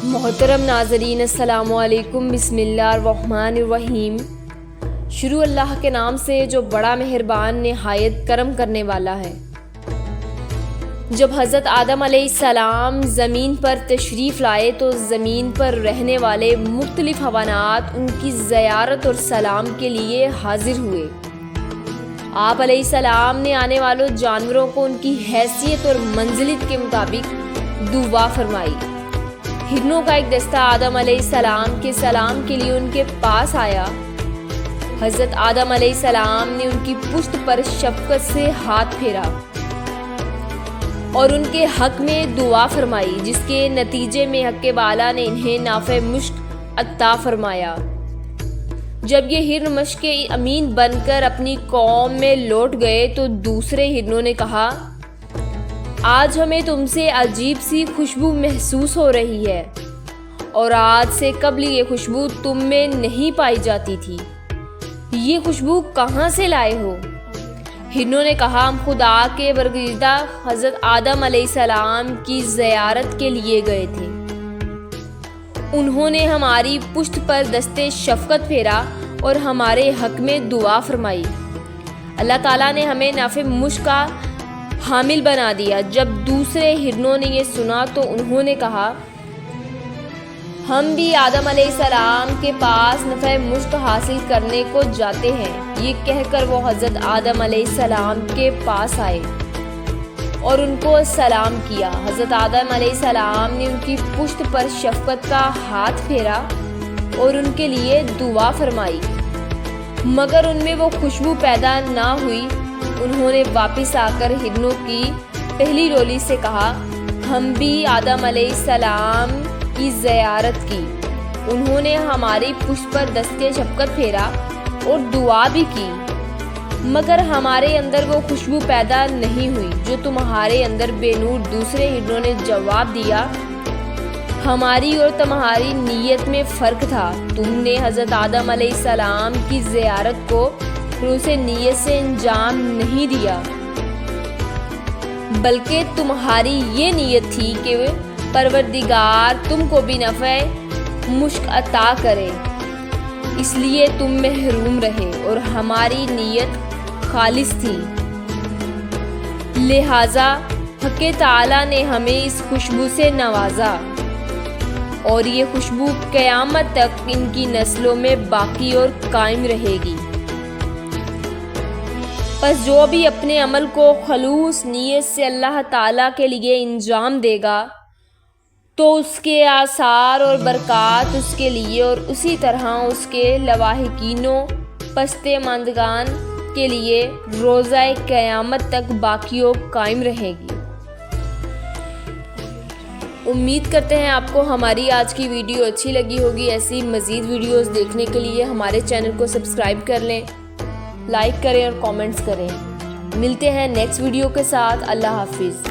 محترم ناظرین السلام علیکم، بسم اللہ الرحمن الرحیم۔ شروع اللہ کے نام سے جو بڑا مہربان نہایت کرم کرنے والا ہے۔ جب حضرت آدم علیہ السلام زمین پر تشریف لائے تو زمین پر رہنے والے مختلف حیوانات ان کی زیارت اور سلام کے لیے حاضر ہوئے۔ آپ علیہ السلام نے آنے والوں جانوروں کو ان کی حیثیت اور منزلت کے مطابق دعا فرمائی۔ ہرنوں کا ایک دستہ آدم علیہ السلام کے سلام کے لیے ان کے پاس آیا۔ حضرت آدم علیہ السلام نے ان کی پشت پر شفقت سے ہاتھ پھیرا اور ان کے حق میں دعا فرمائی، جس کے نتیجے میں حق بالا نے انہیں نافع مشک عطا فرمایا۔ جب یہ ہرن مشک کے امین بن کر اپنی قوم میں لوٹ گئے تو دوسرے ہرنوں نے کہا، آج ہمیں تم سے عجیب سی خوشبو محسوس ہو رہی ہے، اور آج سے قبل یہ خوشبو تم میں نہیں پائی جاتی تھی۔ یہ خوشبو کہاں سے لائے ہو؟ ہرنوں نے کہا، ہم خدا کے برگزیدہ حضرت آدم علیہ السلام کی زیارت کے لیے گئے تھے۔ انہوں نے ہماری پشت پر دستے شفقت پھیرا اور ہمارے حق میں دعا فرمائی۔ اللہ تعالیٰ نے ہمیں نافع مشک کا حامل بنا دیا۔ جب دوسرے ہرنوں نے یہ سنا تو انہوں نے کہا، ہم بھی آدم علیہ السلام کے پاس نفع مشک حاصل کرنے کو جاتے ہیں۔ یہ کہہ کر وہ حضرت آدم علیہ السلام کے پاس آئے اور ان کو سلام کیا۔ حضرت آدم علیہ السلام نے ان کی پشت پر شفقت کا ہاتھ پھیرا اور ان کے لیے دعا فرمائی، مگر ان میں وہ خوشبو پیدا نہ ہوئی۔ انہوں نے واپس آ کر ہرنوں کی پہلی ٹولی سے کہا، ہم بھی آدم علیہ السلام کی زیارت کی۔ انہوں نے ہماری پشت پر دستے شفقت پھیرا اور دعا بھی کی، مگر ہمارے اندر وہ خوشبو پیدا نہیں ہوئی جو تمہارے اندر بے نور۔ دوسرے ہرنوں نے جواب دیا، ہماری اور تمہاری نیت میں فرق تھا۔ تم نے حضرت آدم علیہ السلام کی زیارت کو خلوص نیت سے انجام نہیں دیا، بلکہ تمہاری یہ نیت تھی کہ پروردگار تم کو بھی نفع مشک عطا کرے، اس لیے تم محروم رہے، اور ہماری نیت خالص تھی، لہٰذا حق تعالیٰ نے ہمیں اس خوشبو سے نوازا، اور یہ خوشبو قیامت تک ان کی نسلوں میں باقی اور قائم رہے گی۔ پس جو بھی اپنے عمل کو خلوص نیت سے اللہ تعالیٰ کے لیے انجام دے گا تو اس کے آثار اور برکات اس کے لیے اور اسی طرح اس کے لواحقینوں پست ماندگان کے لیے روزہ قیامت تک باقی و قائم رہے گی۔ امید کرتے ہیں آپ کو ہماری آج کی ویڈیو اچھی لگی ہوگی۔ ایسی مزید ویڈیوز دیکھنے کے لیے ہمارے چینل کو سبسکرائب کر لیں، لائک کریں اور کامنٹس کریں۔ ملتے ہیں نیکسٹ ویڈیو کے ساتھ۔ اللہ حافظ۔